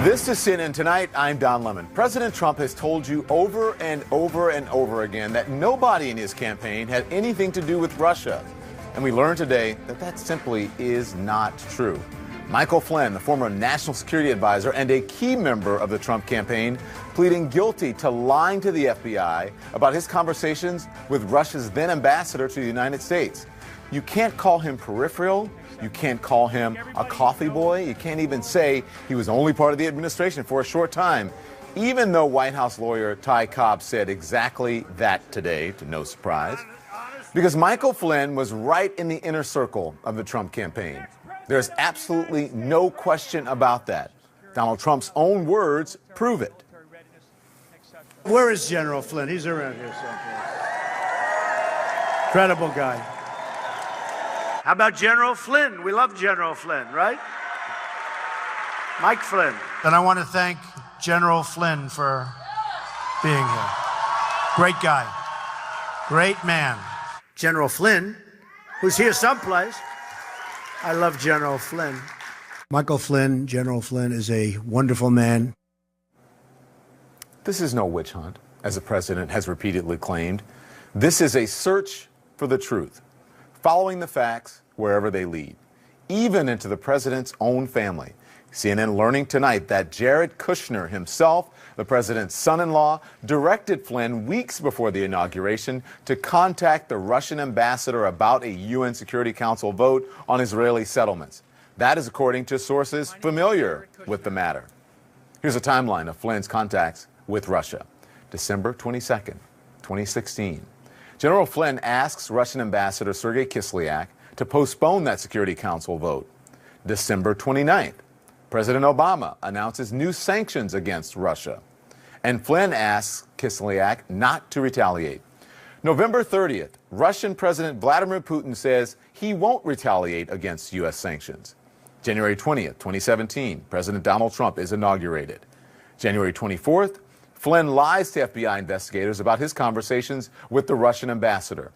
This is CNN Tonight. I'm Don Lemon. President Trump has told you over and over and over again that nobody in his campaign had anything to do with Russia. And we learned today that that simply is not true. Michael Flynn, the former national security advisor and a key member of the Trump campaign, pleading guilty to lying to the FBI about his conversations with Russia's then ambassador to the United States. You can't call him peripheral. You can't call him a coffee boy. You can't even say he was only part of the administration for a short time, even though White House lawyer Ty Cobb said exactly that today, to no surprise, because Michael Flynn was right in the inner circle of the Trump campaign. There's absolutely no question about that. Donald Trump's own words prove it. Where is General Flynn? He's around here someplace. Incredible guy. How about General Flynn? We love General Flynn, right? Mike Flynn. And I want to thank General Flynn for being here. Great guy. Great man. General Flynn, who's here someplace. I love General Flynn. Michael Flynn, General Flynn, is a wonderful man. This is no witch hunt, as the president has repeatedly claimed. This is a search for the truth, following the facts wherever they lead, even into the president's own family. CNN learning tonight that Jared Kushner himself, the president's son-in-law, directed Flynn weeks before the inauguration to contact the Russian ambassador about a UN Security Council vote on Israeli settlements. That is according to sources familiar with the matter. Here's a timeline of Flynn's contacts with Russia. December 22nd, 2016. General Flynn asks Russian Ambassador Sergei Kislyak to postpone that Security Council vote. December 29th, President Obama announces new sanctions against Russia. And Flynn asks Kislyak not to retaliate. November 30th, Russian President Vladimir Putin says he won't retaliate against U.S. sanctions. January 20th, 2017, President Donald Trump is inaugurated. January 24th, Flynn lies to FBI investigators about his conversations with the Russian ambassador.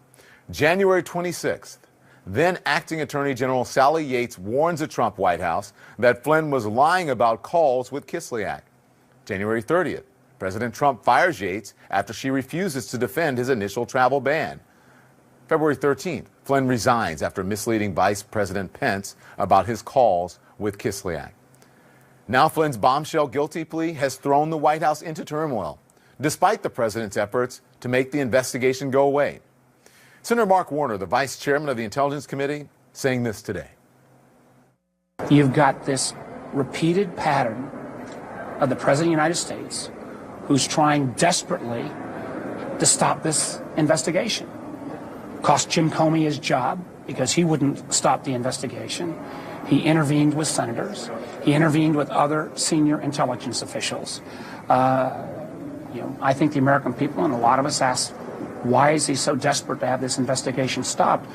January 26th, then Acting Attorney General Sally Yates warns the Trump White House that Flynn was lying about calls with Kislyak. January 30th, President Trump fires Yates after she refuses to defend his initial travel ban. February 13th, Flynn resigns after misleading Vice President Pence about his calls with Kislyak. Now Flynn's bombshell guilty plea has thrown the White House into turmoil, despite the president's efforts to make the investigation go away. Senator Mark Warner, the vice chairman of the Intelligence Committee, saying this today. You've got this repeated pattern of the President of the United States who's trying desperately to stop this investigation. Cost Jim Comey his job because he wouldn't stop the investigation. He intervened with senators. He intervened with other senior intelligence officials. I think the American people and a lot of us ask, why is he so desperate to have this investigation stopped?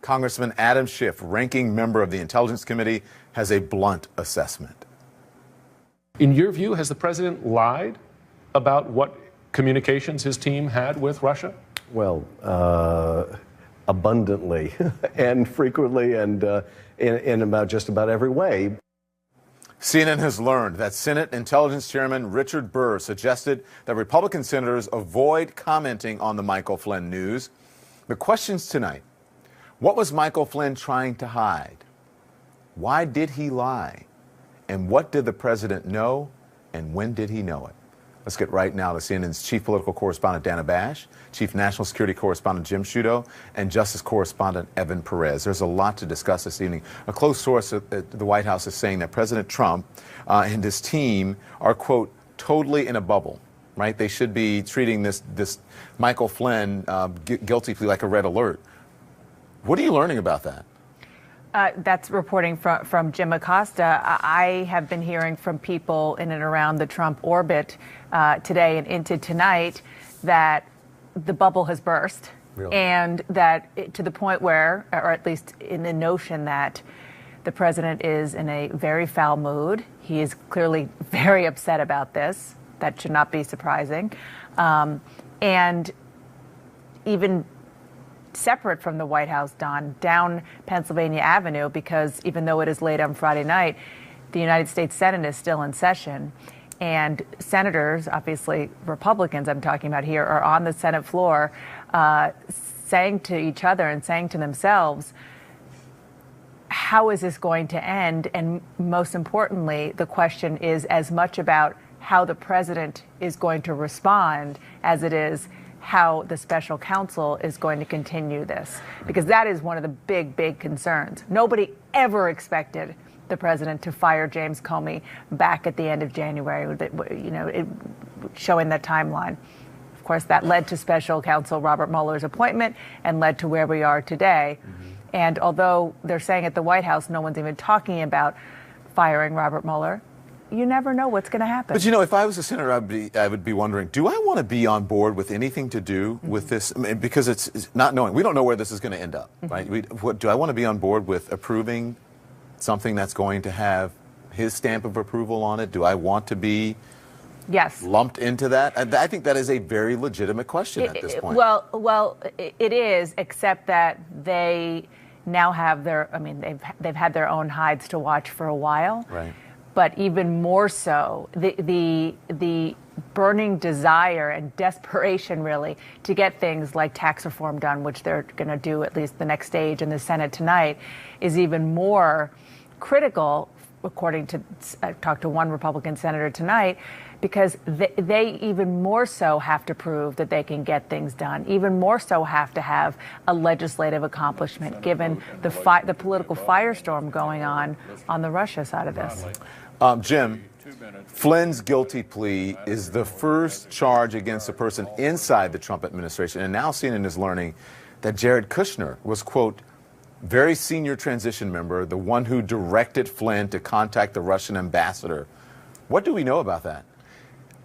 Congressman Adam Schiff, ranking member of the Intelligence Committee, has a blunt assessment. In your view, has the president lied about what communications his team had with Russia? Well, abundantly and frequently and in about just about every way. CNN has learned that Senate Intelligence Chairman Richard Burr suggested that Republican senators avoid commenting on the Michael Flynn news. The questions tonight: what was Michael Flynn trying to hide? Why did he lie? And what did the president know? And when did he know it? Let's get right now to CNN's chief political correspondent Dana Bash, chief national security correspondent Jim Sciutto, and justice correspondent Evan Perez. There's a lot to discuss this evening. A close source at the White House is saying that President Trump and his team are, quote, totally in a bubble, right? They should be treating this Michael Flynn guilty plea like a red alert. What are you learning about that? That's reporting from Jim Acosta. I have been hearing from people in and around the Trump orbit today and into tonight that the bubble has burst. Really? And that to the point where, or at least in the notion that the president is in a very foul mood. He is clearly very upset about this. That should not be surprising. And even separate from the White House, Don, down Pennsylvania Avenue, because even though it is late on Friday night, the United States Senate is still in session, and senators, obviously Republicans I'm talking about here, are on the Senate floor saying to each other and saying to themselves, how is this going to end? And most importantly, the question is as much about how the president is going to respond as it is how the special counsel is going to continue this, because that is one of the big concerns. Nobody ever expected the president to fire James Comey back at the end of January, showing that timeline. Of course, that led to special counsel Robert Mueller's appointment and led to where we are today. And although they're saying at the White House no one's even talking about firing Robert Mueller, you never know what's going to happen. But if I was a senator, I would be wondering, do I want to be on board with anything to do with this? I mean, because it's not knowing. We don't know where this is going to end up, right? Do I want to be on board with approving something that's going to have his stamp of approval on it? Do I want to be lumped into that? I think that is a very legitimate question at this point. Well, it is, except that they now have they've had their own hides to watch for a while. Right. But even more so, the burning desire and desperation, really, to get things like tax reform done, which they're going to do at least the next stage in the Senate tonight, is even more critical, according to, I talked to one Republican senator tonight, because they even more so have to prove that they can get things done, even more so have to have a legislative accomplishment, given the political firestorm going on the Russia side of this. Jim, Flynn's guilty plea is the first charge against a person inside the Trump administration, and now CNN is learning that Jared Kushner was, quote, very senior transition member, the one who directed Flynn to contact the Russian ambassador. What do we know about that?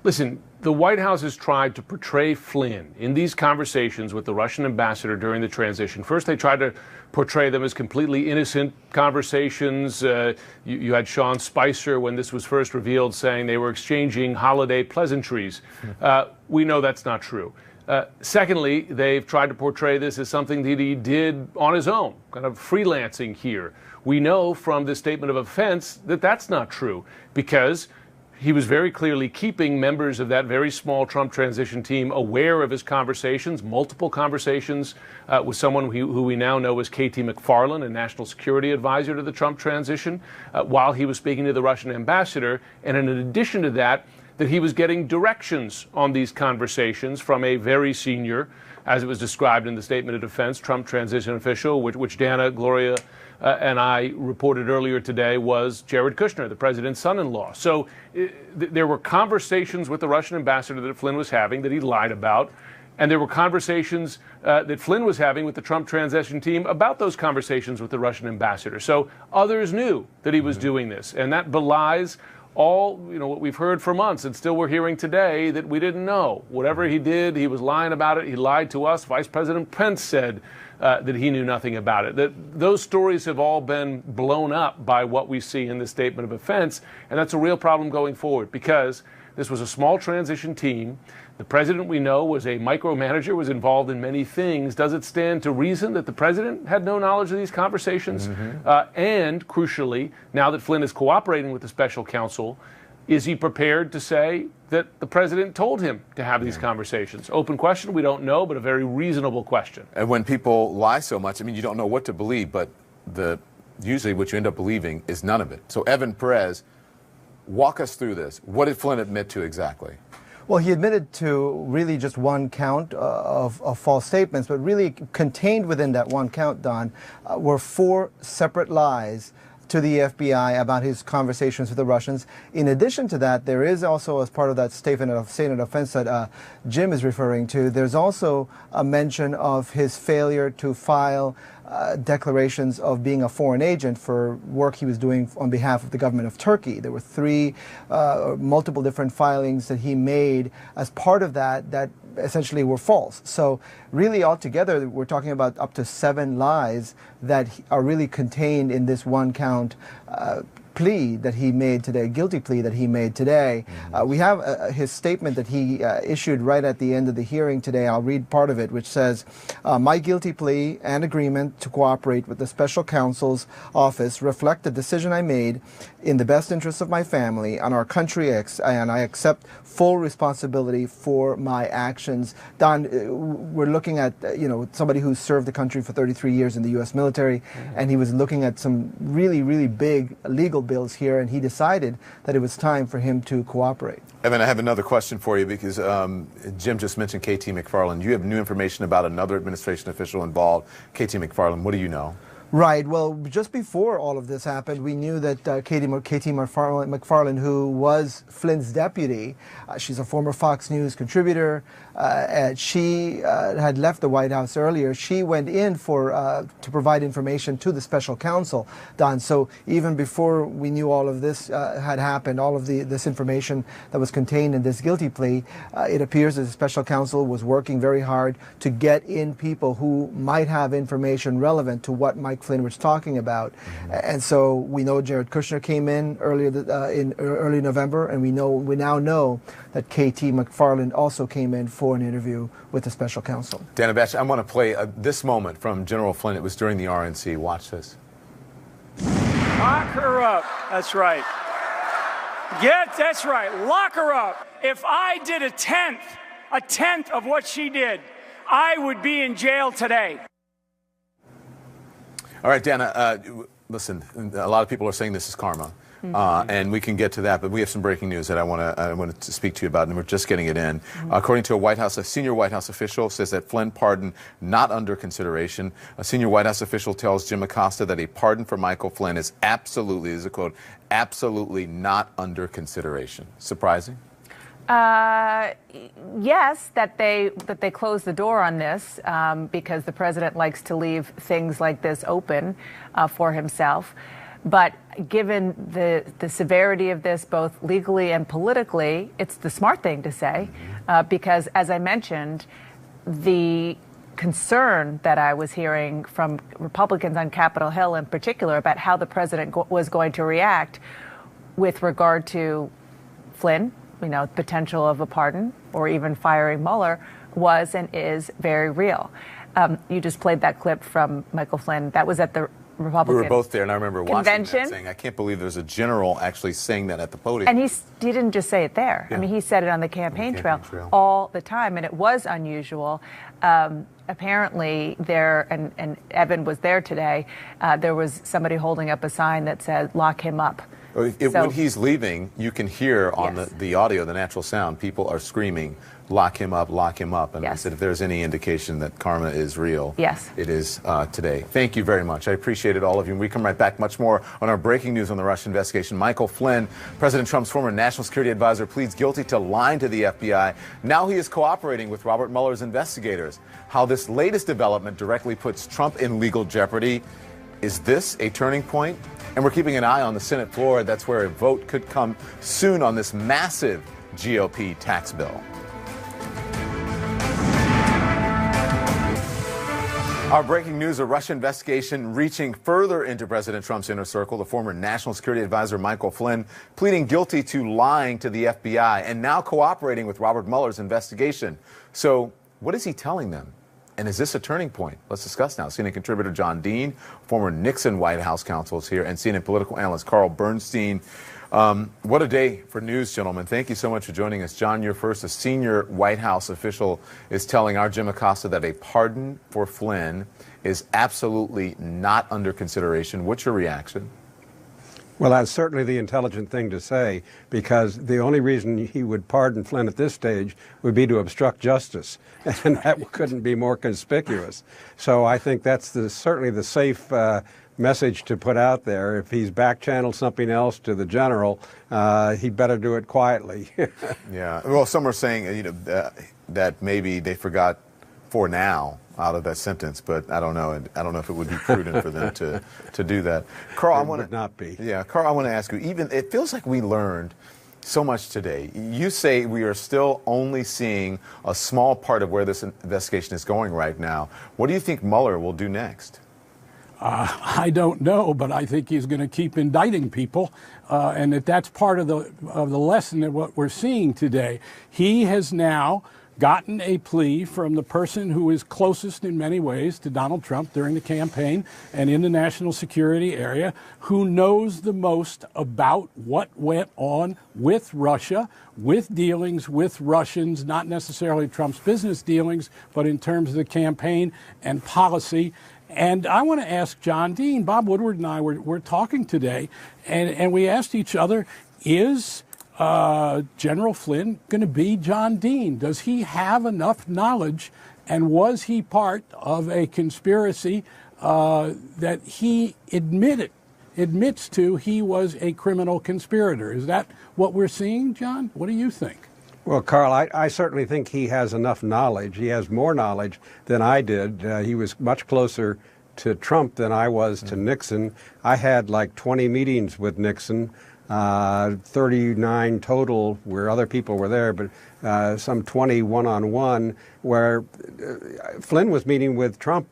Listen, the White House has tried to portray Flynn in these conversations with the Russian ambassador during the transition. First, they tried to portray them as completely innocent conversations. You had Sean Spicer, when this was first revealed, saying they were exchanging holiday pleasantries. We know that's not true. Secondly, they've tried to portray this as something that he did on his own, kind of freelancing here. We know from the statement of offense that that's not true, because he was very clearly keeping members of that very small Trump transition team aware of his conversations, multiple conversations with someone who we now know as K.T. McFarland, a national security advisor to the Trump transition, while he was speaking to the Russian ambassador. And in addition to that, that he was getting directions on these conversations from a very senior, as it was described in the statement of defense, Trump transition official, which Dana, Gloria, and I reported earlier today was Jared Kushner, the president's son-in-law. So there were conversations with the Russian ambassador that Flynn was having that he lied about, and there were conversations that Flynn was having with the Trump transition team about those conversations with the Russian ambassador. So others knew that he was doing this, and that belies all what we've heard for months, and still we're hearing today that we didn't know. Whatever he did, he was lying about it. He lied to us. Vice President Pence said that he knew nothing about it. Those stories have all been blown up by what we see in this statement of offense, and that's a real problem going forward, because this was a small transition team. The president, we know, was a micromanager, was involved in many things. Does it stand to reason that the president had no knowledge of these conversations? And crucially, now that Flynn is cooperating with the special counsel, is he prepared to say that the president told him to have these conversations? Open question, we don't know, but a very reasonable question. And when people lie so much, you don't know what to believe, but usually what you end up believing is none of it. So Evan Perez, walk us through this. What did Flynn admit to exactly? Well, he admitted to really just one count of false statements, but really contained within that one count, Don, were 4 separate lies to the FBI about his conversations with the Russians. In addition to that, there is also, as part of that statement of offense that Jim is referring to, there's also a mention of his failure to file declarations of being a foreign agent for work he was doing on behalf of the government of Turkey. There were 3 multiple different filings that he made as part of that essentially were false. So really altogether, we're talking about up to 7 lies that are really contained in this one count plea that he made today, guilty plea that he made today. We have his statement that he issued right at the end of the hearing today. I'll read part of it, which says, my guilty plea and agreement to cooperate with the special counsel's office reflect the decision I made in the best interest of my family and our country, and I accept full responsibility for my actions. Don, we're looking at somebody who served the country for 33 years in the U.S. military, and he was looking at some really, really big legal bills here, and he decided that it was time for him to cooperate. Evan, I have another question for you because Jim just mentioned K.T. McFarland. You have new information about another administration official involved. K.T. McFarland, what do you know? Right. Well, just before all of this happened, we knew that K.T. McFarland, who was Flynn's deputy, she's a former Fox News contributor. She had left the White House earlier. She went in to provide information to the special counsel, Don. So even before we knew all of this had happened, all of this information that was contained in this guilty plea, it appears that the special counsel was working very hard to get in people who might have information relevant to what Mike Flynn was talking about. And so we know Jared Kushner came in earlier in early November, and we now know that K.T. McFarland also came in for an interview with the special counsel. Dana Batch, I want to play this moment from General Flynn. It was during the RNC. Watch this. Lock her up. That's right. That's right. Lock her up. If I did a tenth of what she did, I would be in jail today. All right, Dana, listen, a lot of people are saying this is karma, and we can get to that, but we have some breaking news that I want to speak to you about, and we're just getting it in. According to a senior White House official says that Flynn pardon not under consideration. A senior White House official tells Jim Acosta that a pardon for Michael Flynn is absolutely, this is a quote, absolutely not under consideration. Surprising? Yes, that they closed the door on this because the president likes to leave things like this open for himself. But given the severity of this, both legally and politically, it's the smart thing to say because, as I mentioned, the concern that I was hearing from Republicans on Capitol Hill in particular about how the president was going to react with regard to Flynn, potential of a pardon or even firing Mueller was and is very real. You just played that clip from Michael Flynn. That was at the Republican We were both there, and I remember convention. Watching that saying, I can't believe there's a general actually saying that at the podium. And he didn't just say it there. Yeah. I mean, he said it on the campaign trail all the time, and it was unusual. Apparently there, and Evan was there today, there was somebody holding up a sign that said, lock him up. When he's leaving, you can hear on the audio, the natural sound, people are screaming, lock him up, lock him up. And I said, if there's any indication that karma is real, it is today. Thank you very much. I appreciate it, all of you. And we come right back much more on our breaking news on the Russia investigation. Michael Flynn, President Trump's former national security advisor, pleads guilty to lying to the FBI. Now he is cooperating with Robert Mueller's investigators. How this latest development directly puts Trump in legal jeopardy. Is this a turning point? And we're keeping an eye on the Senate floor. That's where a vote could come soon on this massive GOP tax bill. Our breaking news, a Russia investigation reaching further into President Trump's inner circle. The former national security advisor Michael Flynn pleading guilty to lying to the FBI and now cooperating with Robert Mueller's investigation. So what is he telling them? And is this a turning point? Let's discuss now. CNN contributor John Dean, former Nixon White House counsel, is here, and CNN political analyst Carl Bernstein. What a day for news, gentlemen. Thank you so much for joining us. John, you're first. A senior White House official is telling our Jim Acosta that a pardon for Flynn is absolutely not under consideration. What's your reaction? Well, that's certainly the intelligent thing to say, because the only reason he would pardon Flynn at this stage would be to obstruct justice, and that couldn't be more conspicuous. So I think that's certainly the safe message to put out there. If he's back-channeled something else to the general, he'd better do it quietly. Yeah. Well, some are saying that maybe they forgot for now out of that sentence, but I don't know. I don't know if it would be prudent for them to do that. Carl, would not be. Yeah, Carl, I want to ask you. It feels like we learned so much today. You say we are still only seeing a small part of where this investigation is going right now. What do you think Mueller will do next? I don't know, but I think he's going to keep indicting people, and that's part of the lesson of what we're seeing today. He has now gotten a plea from the person who is closest in many ways to Donald Trump during the campaign and in the national security area, who knows the most about what went on with Russia, with dealings with Russians, not necessarily Trump's business dealings, but in terms of the campaign and policy. And I want to ask John Dean. Bob Woodward and I were talking today, and we asked each other, is General Flynn going to be John Dean? Does he have enough knowledge, and was he part of a conspiracy that he admits to he was a criminal conspirator? Is that what we're seeing, John? What do you think? Well, Carl, I certainly think he has enough knowledge. He has more knowledge than I did. He was much closer to Trump than I was to Nixon. I had like 20 meetings with Nixon. 39 total where other people were there, but some 20 one-on-one where Flynn was meeting with Trump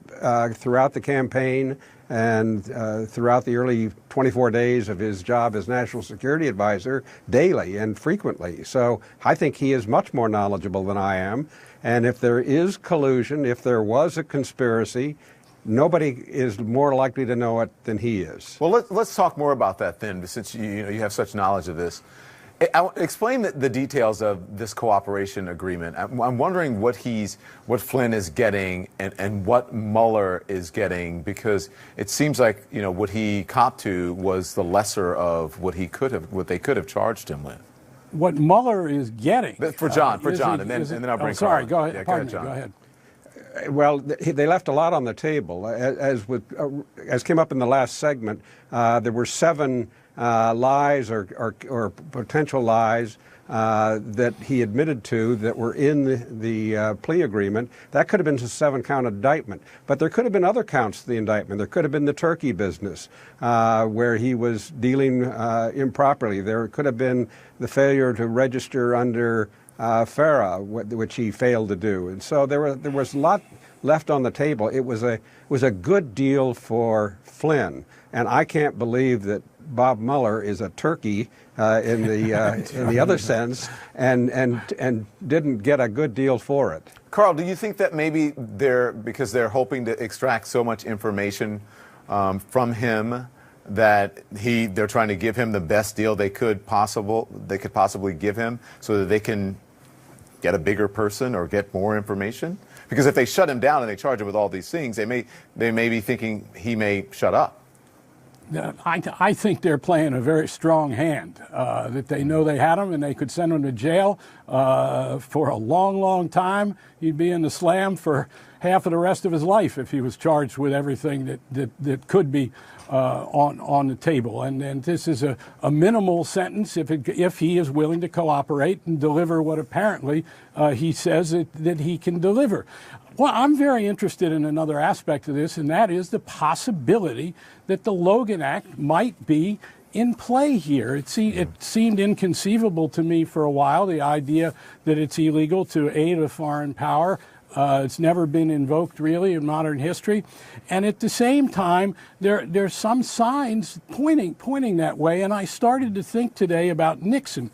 throughout the campaign and throughout the early 24 days of his job as National Security Advisor daily and frequently. So I think he is much more knowledgeable than I am. And if there is collusion, if there was a conspiracy, nobody is more likely to know it than he is. Well, let's talk more about that then, since you have such knowledge of this. Explain the details of this cooperation agreement. I'm wondering what Flynn is getting and what Mueller is getting, because it seems like what he copped to was the lesser of what they could have charged him with. What Mueller is getting for John, and then I'll bring. Sorry, Carl. go ahead. Yeah, Pardon John. me. Go ahead. Well, they left a lot on the table. As came up in the last segment, there were 7 lies or potential lies that he admitted to that were in the plea agreement. That could have been a 7-count indictment. But there could have been other counts to the indictment. There could have been the turkey business where he was dealing improperly. There could have been the failure to register under FARA, which he failed to do. And so there was a lot left on the table. It was a good deal for Flynn. And I can't believe that Bob Mueller is a turkey in the other sense and didn't get a good deal for it. Carl, do you think that maybe because they're hoping to extract so much information from him that they're trying to give him the best deal they could possibly give him so that they can get a bigger person or get more information? Because if they shut him down and they charge him with all these things, they may be thinking he may shut up. I think they're playing a very strong hand, that they know they had him and they could send him to jail for a long, long time. He'd be in the slam for half of the rest of his life if he was charged with everything that could be on the table. And this is a minimal sentence if he is willing to cooperate and deliver what apparently he says that he can deliver. Well, I'm very interested in another aspect of this, and that is the possibility that the Logan Act might be in play here. It seemed inconceivable to me for a while, the idea that it's illegal to aid a foreign power. It's never been invoked, really, in modern history. And at the same time, there's some signs pointing that way. And I started to think today about Nixon.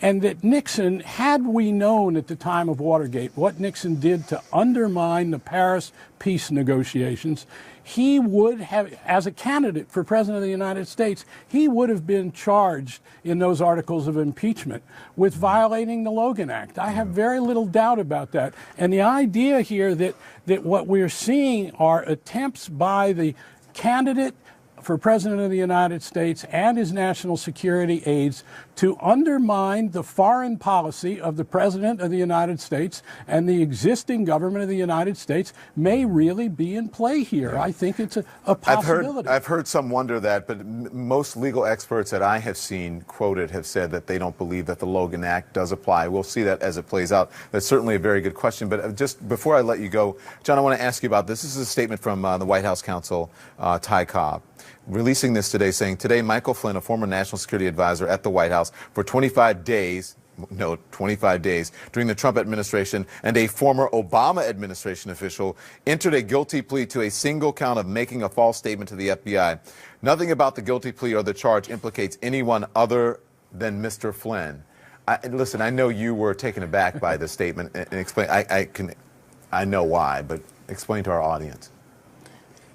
And that Nixon, had we known at the time of Watergate what Nixon did to undermine the Paris peace negotiations, he would have, as a candidate for President of the United States, he would have been charged in those articles of impeachment with violating the Logan Act. I have very little doubt about that. And the idea here that what we're seeing are attempts by the candidate for President of the United States and his national security aides to undermine the foreign policy of the President of the United States and the existing government of the United States may really be in play here. I think it's a possibility. I've heard some wonder that, but most legal experts that I have seen quoted have said that they don't believe that the Logan Act does apply. We'll see that as it plays out. That's certainly a very good question. But just before I let you go, John, I want to ask you about this. This is a statement from the White House counsel, Ty Cobb, releasing this today, saying, today, Michael Flynn, a former national security advisor at the White House for 25 days, no, 25 days during the Trump administration, and a former Obama administration official entered a guilty plea to a single count of making a false statement to the FBI. Nothing about the guilty plea or the charge implicates anyone other than Mr. Flynn. Listen, I know you were taken aback by this statement, and explain. I know why, but explain to our audience.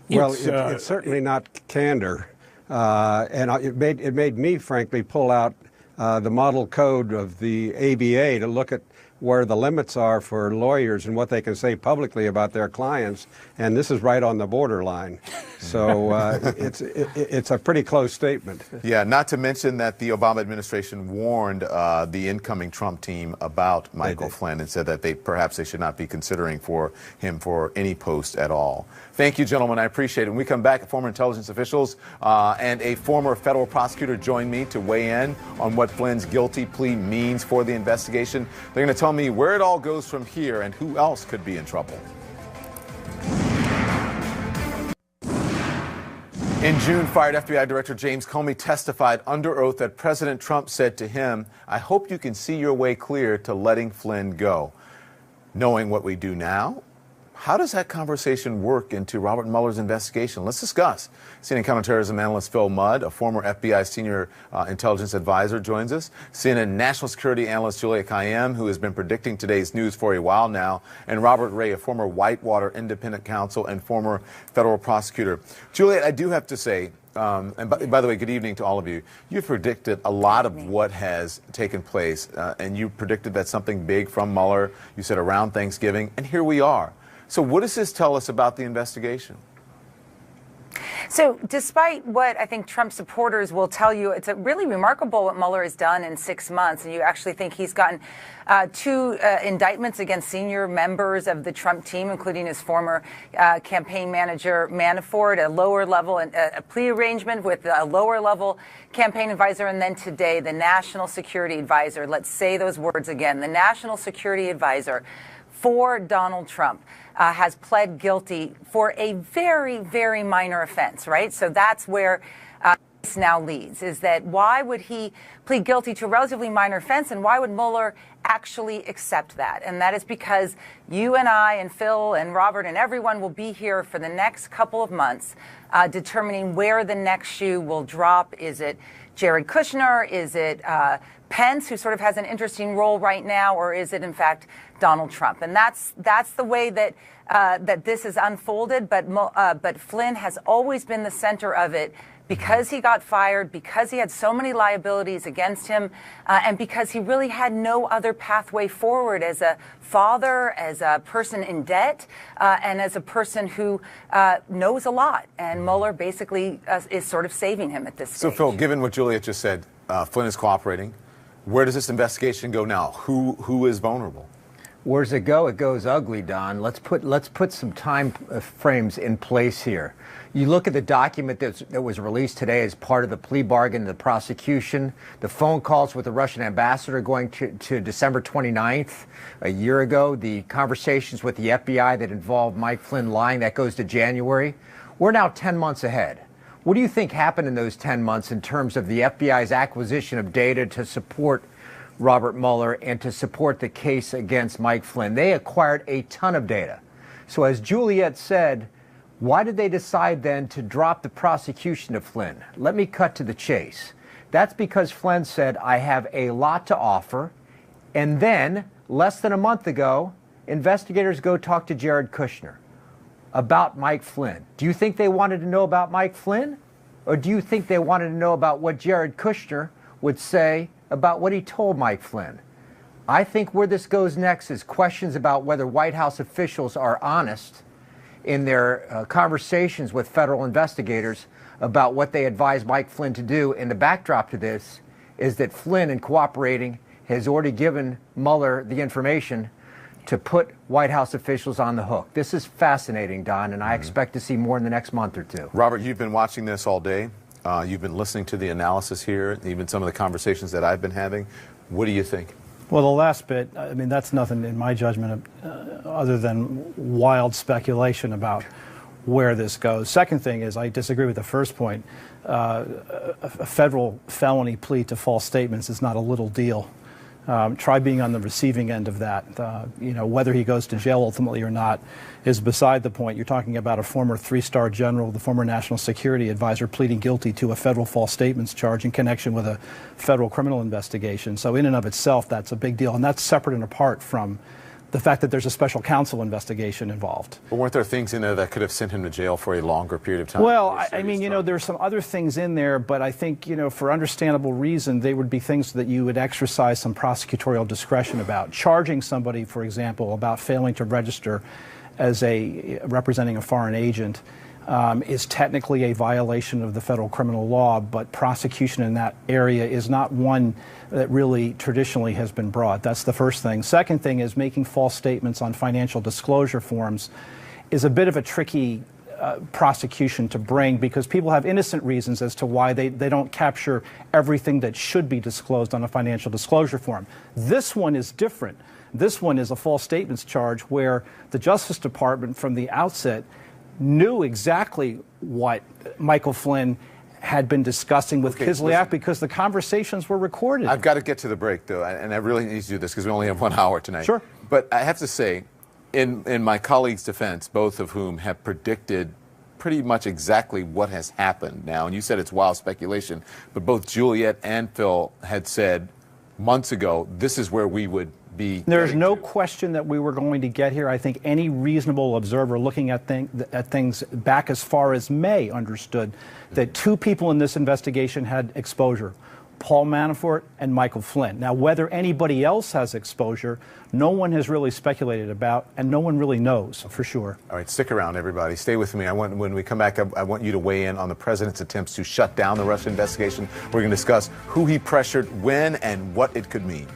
Well, it's certainly not candor, and it made me, frankly, pull out the model code of the ABA to look at where the limits are for lawyers and what they can say publicly about their clients, and this is right on the borderline. So it's a pretty close statement. Yeah, not to mention that the Obama administration warned the incoming Trump team about Michael Flynn and said that perhaps they should not be considering for him for any post at all. Thank you, gentlemen. I appreciate it. When we come back, former intelligence officials and a former federal prosecutor join me to weigh in on what Flynn's guilty plea means for the investigation. They're going to tell me where it all goes from here and who else could be in trouble. In June, fired FBI Director James Comey testified under oath that President Trump said to him, "I hope you can see your way clear to letting Flynn go." Knowing what we do now, how does that conversation work into Robert Mueller's investigation? Let's discuss. CNN counterterrorism analyst Phil Mudd, a former FBI senior intelligence advisor, joins us. CNN national security analyst Juliette Kayyem, who has been predicting today's news for a while now, and Robert Ray, a former Whitewater independent counsel and former federal prosecutor. Juliette, I do have to say, and by the way, good evening to all of you. You've predicted a lot of what has taken place, and you predicted that something big from Mueller, you said around Thanksgiving, and here we are. So what does this tell us about the investigation? So despite what I think Trump supporters will tell you, it's really remarkable what Mueller has done in 6 months. And you actually think he's gotten two indictments against senior members of the Trump team, including his former campaign manager Manafort, a lower level, a plea arrangement with a lower level campaign advisor. And then today, the national security advisor. Let's say those words again. The national security advisor for Donald Trump has pled guilty for a very, very minor offense, right? So that's where this now leads, is that why would he plead guilty to a relatively minor offense, and why would Mueller actually accept that? And that is because you and I and Phil and Robert and everyone will be here for the next couple of months determining where the next shoe will drop. Is it Jared Kushner? Is it Pence, who sort of has an interesting role right now, or is it in fact Donald Trump? And that's the way that that this is unfolded. But Flynn has always been the center of it, because he got fired, because he had so many liabilities against him, and because he really had no other pathway forward as a father, as a person in debt, and as a person who knows a lot. And Mueller basically is sort of saving him at this stage. So, Phil, given what Juliette just said, Flynn is cooperating. Where does this investigation go now? Who is vulnerable? Where does it go? It goes ugly, Don. Let's put some time frames in place here. You look at the document that was released today as part of the plea bargain, the prosecution, the phone calls with the Russian ambassador going to December 29th, a year ago, the conversations with the FBI that involved Mike Flynn lying, that goes to January. We're now 10 months ahead. What do you think happened in those 10 months in terms of the FBI's acquisition of data to support Robert Mueller and to support the case against Mike Flynn? They acquired a ton of data. So as Juliette said, why did they decide then to drop the prosecution of Flynn? Let me cut to the chase. That's because Flynn said, I have a lot to offer. And then, less than a month ago, investigators go talk to Jared Kushner about Mike Flynn. Do you think they wanted to know about Mike Flynn? Or do you think they wanted to know about what Jared Kushner would say about what he told Mike Flynn? I think where this goes next is questions about whether White House officials are honest in their conversations with federal investigators about what they advised Mike Flynn to do. And the backdrop to this is that Flynn, in cooperating, has already given Mueller the information to put White House officials on the hook. This is fascinating, Don, and I expect to see more in the next month or two. Robert, you've been watching this all day. You've been listening to the analysis here, even some of the conversations that I've been having. What do you think? Well, the last bit, I mean, that's nothing in my judgment other than wild speculation about where this goes. Second thing is, I disagree with the first point. A federal felony plea to false statements is not a little deal. Try being on the receiving end of that. Whether he goes to jail ultimately or not is beside the point. You're talking about a former 3-star general, the former national security advisor, pleading guilty to a federal false statements charge in connection with a federal criminal investigation. So in and of itself, that's a big deal. And that's separate and apart from the fact that there's a special counsel investigation involved. But weren't there things in there that could have sent him to jail for a longer period of time? Well, there's some other things in there, but I think, for understandable reason, they would be things that you would exercise some prosecutorial discretion about. Charging somebody, for example, about failing to register as representing a foreign agent is technically a violation of the federal criminal law, but prosecution in that area is not one that really traditionally has been brought. That's the first thing. Second thing is making false statements on financial disclosure forms is a bit of a tricky prosecution to bring because people have innocent reasons as to why they don't capture everything that should be disclosed on a financial disclosure form. This one is different. This one is a false statements charge where the Justice Department from the outset knew exactly what Michael Flynn had been discussing with Kislyak because the conversations were recorded. I've got to get to the break, though, and I really need to do this because we only have 1 hour tonight. Sure. But I have to say, in my colleagues' defense, both of whom have predicted pretty much exactly what has happened now, and you said it's wild speculation, but both Juliet and Phil had said months ago, this is where we would be. There's no question that we were going to get here. I think any reasonable observer looking at things back as far as May understood that 2 people in this investigation had exposure, Paul Manafort and Michael Flynn. Now, whether anybody else has exposure, no one has really speculated about, and no one really knows for sure. All right, stick around, everybody. Stay with me. When we come back, I want you to weigh in on the president's attempts to shut down the Russia investigation. We're going to discuss who he pressured, when, and what it could mean.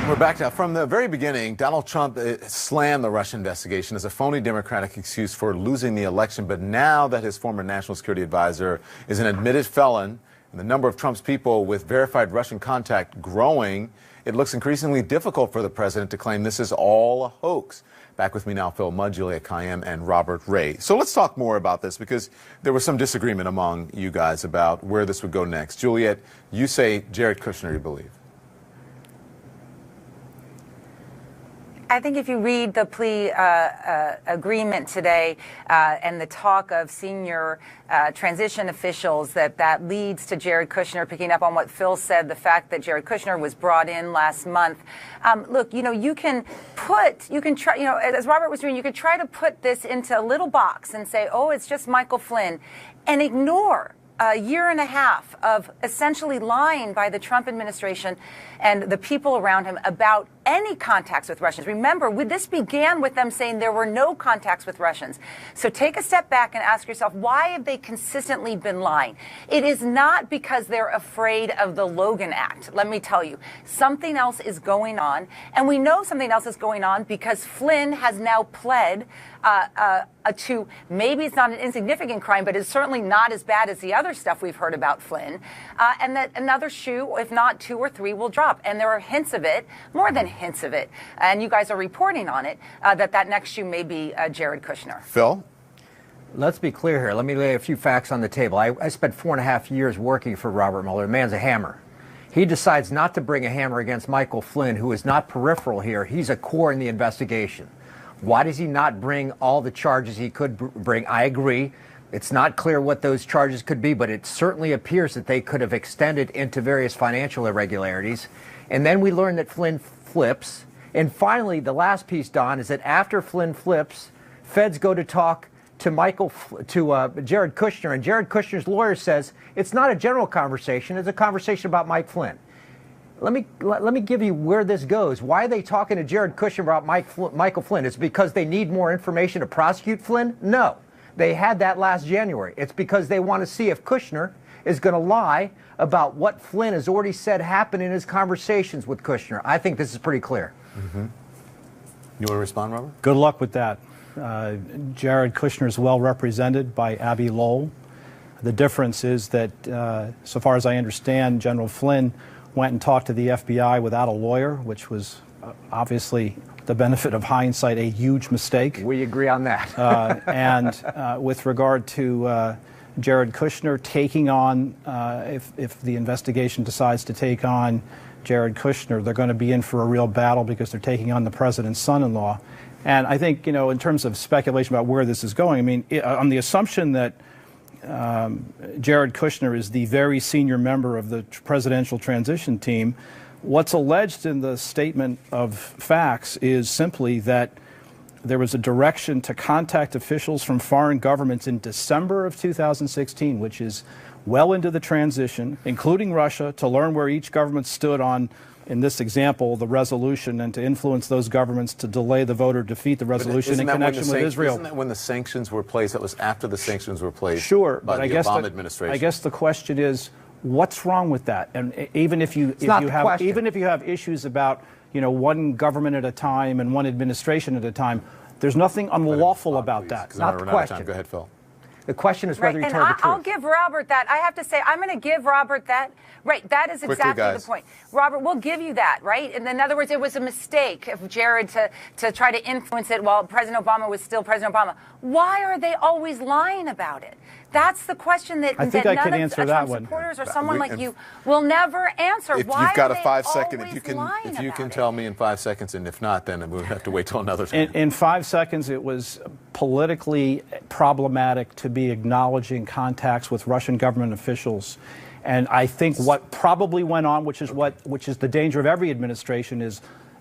We're back now. From the very beginning, Donald Trump slammed the Russia investigation as a phony Democratic excuse for losing the election. But now that his former national security advisor is an admitted felon and the number of Trump's people with verified Russian contact growing, it looks increasingly difficult for the president to claim this is all a hoax. Back with me now, Phil Mudd, Juliet Kayyem, and Robert Ray. So let's talk more about this because there was some disagreement among you guys about where this would go next. Juliet, you say Jared Kushner, you believe. I think if you read the plea agreement today and the talk of senior transition officials, that leads to Jared Kushner, picking up on what Phil said, the fact that Jared Kushner was brought in last month. Look, you can try, as Robert was doing, you could try to put this into a little box and say, oh, it's just Michael Flynn, and ignore a year and a half of essentially lying by the Trump administration and the people around him about any contacts with Russians. Remember, this began with them saying there were no contacts with Russians. So take a step back and ask yourself, why have they consistently been lying? It is not because they're afraid of the Logan Act. Let me tell you, something else is going on. And we know something else is going on because Flynn has now pled to, maybe it's not an insignificant crime, but it's certainly not as bad as the other stuff we've heard about Flynn, and that another shoe, if not 2 or 3, will drop. And there are hints of it, more than hints of it, and you guys are reporting on it, that next shoe may be Jared Kushner. Phil? Let's be clear here. Let me lay a few facts on the table. I spent 4.5 years working for Robert Mueller. The man's a hammer. He decides not to bring a hammer against Michael Flynn, who is not peripheral here. He's a core in the investigation. Why does he not bring all the charges he could bring? I agree. It's not clear what those charges could be, but it certainly appears that they could have extended into various financial irregularities. And then we learn that Flynn flips. And finally, the last piece, Don, is that after Flynn flips, feds go to talk to Jared Kushner, and Jared Kushner's lawyer says it's not a general conversation, it's a conversation about Mike Flynn. Let me give you where this goes. Why are they talking to Jared Kushner about Michael Flynn? It's because they need more information to prosecute Flynn? No. They had that last January. It's because they want to see if Kushner is going to lie about what Flynn has already said happened in his conversations with Kushner. I think this is pretty clear. Mm-hmm. You want to respond, Robert? Good luck with that. Jared Kushner is well represented by Abby Lowell. The difference is that, so far as I understand, General Flynn went and talked to the FBI without a lawyer, which was obviously, the benefit of hindsight, a huge mistake. We agree on that. And with regard to Jared Kushner taking on, if the investigation decides to take on Jared Kushner, they're going to be in for a real battle because they're taking on the president's son-in-law. And I think, in terms of speculation about where this is going, I mean, on the assumption that Jared Kushner is the very senior member of the presidential transition team, what's alleged in the statement of facts is simply that there was a direction to contact officials from foreign governments in December of 2016, which is well into the transition, including Russia, to learn where each government stood on, in this example, the resolution, and to influence those governments to delay the vote or defeat the resolution in connection with Israel. Isn't that when the sanctions were placed? That was after the sanctions were placed. Sure, by but the Obama administration. I guess the question is, what's wrong with that? And even if you have issues about one government at a time and one administration at a time, there's nothing unlawful about that. Not the question. Go ahead, Phil. The question is whether he told the truth. I'll give Robert that. I have to say, I'm going to give Robert that. Right, that is exactly the point. Robert, we'll give you that, right? And in other words, it was a mistake of Jared to try to influence it while President Obama was still President Obama. Why are they always lying about it? That's the question that I think I none can of answer Trump that one. supporters or someone like you will never answer. Why You've got are a they 5 second. always If you can tell me in 5 seconds, and if not, then we'll have to wait till another time. In 5 seconds, it was politically problematic to be acknowledging contacts with Russian government officials. And I think what probably went on, which is the danger of every administration, is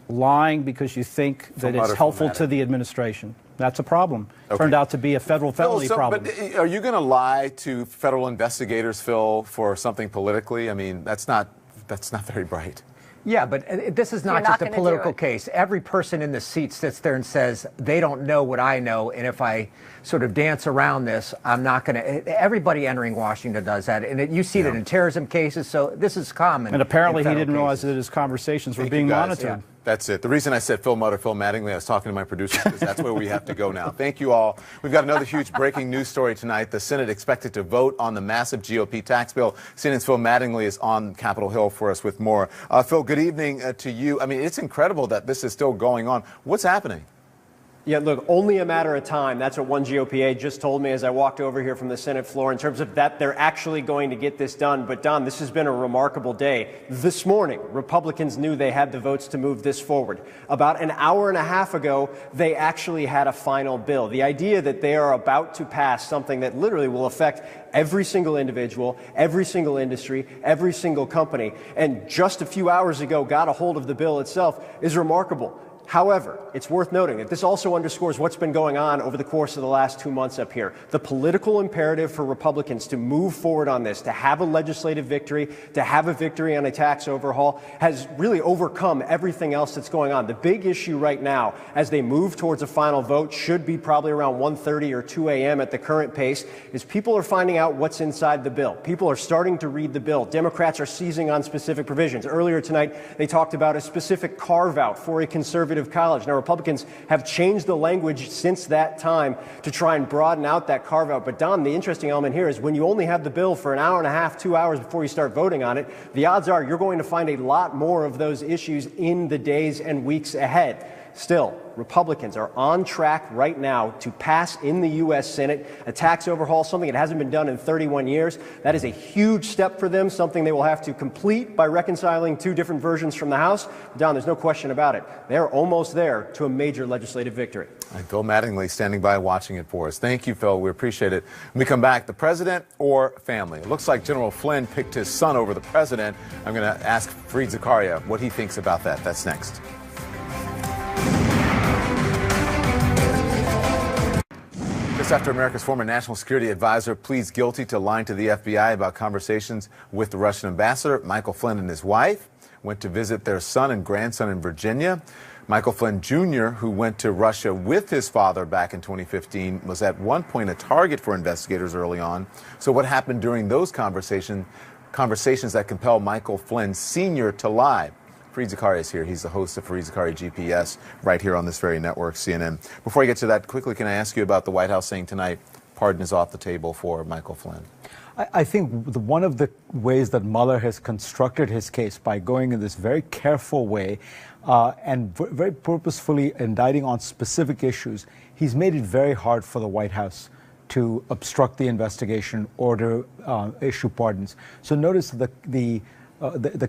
lying because you think that it's helpful to the administration. That's a problem. Okay. Turned out to be a federal felony problem. But are you going to lie to federal investigators, Phil, for something politically? I mean, that's not very bright. Yeah, but this is not just a political case. Every person in the seat sits there and says, they don't know what I know, and if I sort of dance around this, I'm not going to. Everybody entering Washington does that, and you see that in terrorism cases, so this is common. And apparently he didn't realize that his conversations were being monitored. Yeah. That's it. The reason I said Phil Mattingly, I was talking to my producers because that's where we have to go now. Thank you all. We've got another huge breaking news story tonight. The Senate expected to vote on the massive GOP tax bill. CNN's Phil Mattingly is on Capitol Hill for us with more. Phil, good evening to you. I mean, it's incredible that this is still going on. What's happening? Yeah, look, only a matter of time. That's what one GOP aide just told me as I walked over here from the Senate floor in terms of that they're actually going to get this done. But, Don, this has been a remarkable day. This morning, Republicans knew they had the votes to move this forward. About an hour and a half ago, they actually had a final bill. The idea that they are about to pass something that literally will affect every single individual, every single industry, every single company, and just a few hours ago got a hold of the bill itself is remarkable. However, it's worth noting that this also underscores what's been going on over the course of the last 2 months up here. The political imperative for Republicans to move forward on this, to have a legislative victory, to have a victory on a tax overhaul, has really overcome everything else that's going on. The big issue right now, as they move towards a final vote, should be probably around 1:30 or 2 a.m. at the current pace, is people are finding out what's inside the bill. People are starting to read the bill. Democrats are seizing on specific provisions. Earlier tonight, they talked about a specific carve-out for a conservative college. Now, Republicans have changed the language since that time to try and broaden out that carve-out. But, Don, the interesting element here is when you only have the bill for an hour and a half, 2 hours before you start voting on it, the odds are you're going to find a lot more of those issues in the days and weeks ahead. Still, Republicans are on track right now to pass in the U.S. Senate a tax overhaul, something that hasn't been done in 31 years. That is a huge step for them, something they will have to complete by reconciling two different versions from the House. Don, there's no question about it. They're almost there to a major legislative victory. And Phil Mattingly standing by watching it for us. Thank you, Phil. We appreciate it. When we come back, the president or family? It looks like General Flynn picked his son over the president. I'm going to ask Fareed Zakaria what he thinks about that. That's next. Just after America's former national security advisor pleads guilty to lying to the FBI about conversations with the Russian ambassador, Michael Flynn and his wife went to visit their son and grandson in Virginia. Michael Flynn Jr., who went to Russia with his father back in 2015, was at one point a target for investigators early on. So what happened during those conversations that compelled Michael Flynn Sr. to lie? Fareed Zakaria is here. He's the host of Fareed Zakaria GPS right here on this very network, CNN. Before I get to that, quickly, can I ask you about the White House saying tonight pardon is off the table for Michael Flynn? I think one of the ways that Mueller has constructed his case by going in this very careful way and very purposefully indicting on specific issues, he's made it very hard for the White House to obstruct the investigation or to issue pardons. So notice the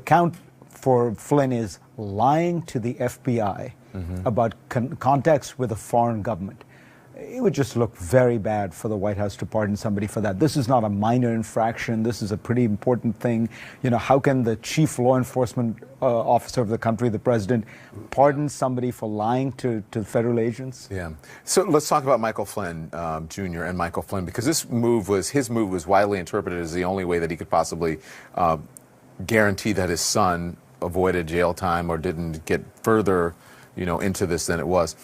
count for Flynn is lying to the FBI about contacts with a foreign government. It would just look very bad for the White House to pardon somebody for that. This is not a minor infraction. This is a pretty important thing. You know, how can the chief law enforcement officer of the country, the president, pardon somebody for lying to federal agents? Yeah. So let's talk about Michael Flynn Jr. and Michael Flynn, because his move was widely interpreted as the only way that he could possibly guarantee that his son avoided jail time or didn't get further into this than it was.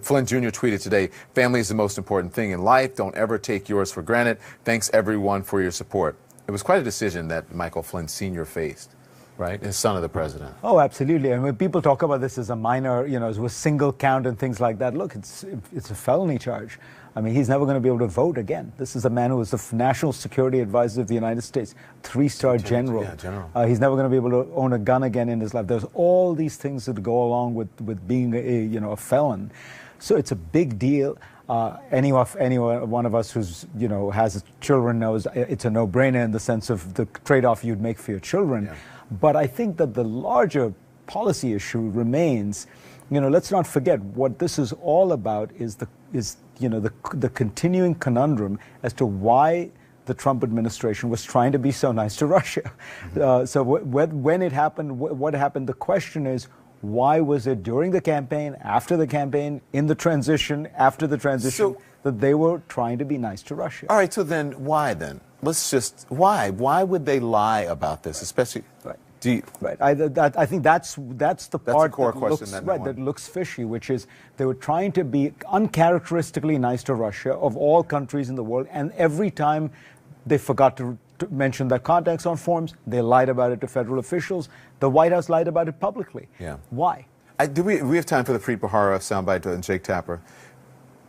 Flynn Jr. tweeted today, "Family is the most important thing in life. Don't ever take yours for granted. Thanks everyone for your support." It was quite a decision that Michael Flynn Sr. faced, right? His son of the president. Oh, absolutely. And when people talk about this as a minor, as a single count and things like that, look, it's a felony charge. I mean, he's never going to be able to vote again. This is a man who was the National Security Advisor of the United States, three-star general. Yeah, general. He's never going to be able to own a gun again in his life. There's all these things that go along with being a felon. So it's a big deal. Any one of us who's has children knows it's a no-brainer in the sense of the trade-off you'd make for your children. Yeah. But I think that the larger policy issue remains. Let's not forget what this is all about is the continuing conundrum as to why the Trump administration was trying to be so nice to Russia. So when it happened, what happened? The question is, why was it during the campaign, after the campaign, in the transition, after the transition, that they were trying to be nice to Russia? All right, so then why then? Why? Why would they lie about this, especially? Right. I think that's the part core question that looks fishy, which is they were trying to be uncharacteristically nice to Russia of all countries in the world, and every time they forgot to mention their contacts on forms, they lied about it to federal officials. The White House lied about it publicly. Yeah. Why? Do we have time for the Preet Bharara soundbite and Jake Tapper?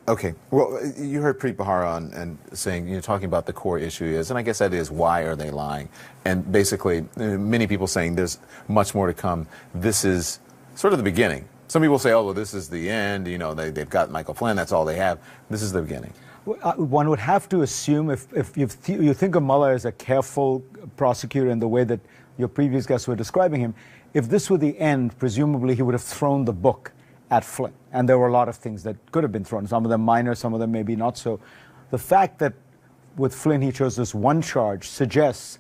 Okay. Well, you heard Preet Bharara and saying, talking about the core issue is, and I guess that is, why are they lying? And basically, many people saying there's much more to come. This is sort of the beginning. Some people say, oh, well, this is the end. They've got Michael Flynn. That's all they have. This is the beginning. One would have to assume, if you think of Mueller as a careful prosecutor in the way that your previous guests were describing him, if this were the end, presumably he would have thrown the book at Flynn. And there were a lot of things that could have been thrown, some of them minor, some of them maybe not so. The fact that with Flynn he chose this one charge suggests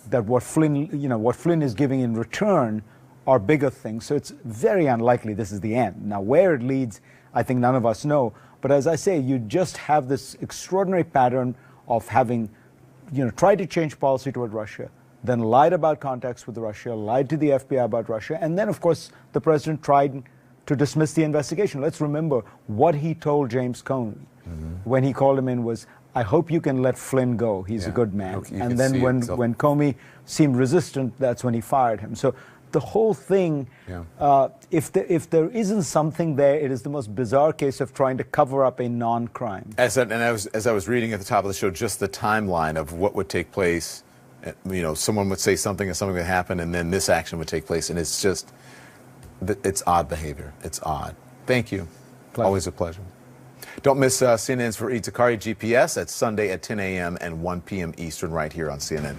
that what Flynn is giving in return are bigger things. So it's very unlikely this is the end. Now, where it leads, I think none of us know. But as I say, you just have this extraordinary pattern of having, tried to change policy toward Russia, then lied about contacts with Russia, lied to the FBI about Russia, and then, of course, the president tried to dismiss the investigation. Let's remember what he told James Comey when he called him in was, I hope you can let Flynn go. He's a good man. And then when Comey seemed resistant, that's when he fired him. So the whole thing, if there isn't something there, it is the most bizarre case of trying to cover up a non-crime. As I was reading at the top of the show, just the timeline of what would take place, someone would say something and something would happen, and then this action would take place, and it's just, it's odd behavior. It's odd. Thank you. Pleasure. Always a pleasure. Don't miss CNN's Fareed Zakaria GPS. That's Sunday at 10 a.m. and 1 p.m. Eastern right here on CNN.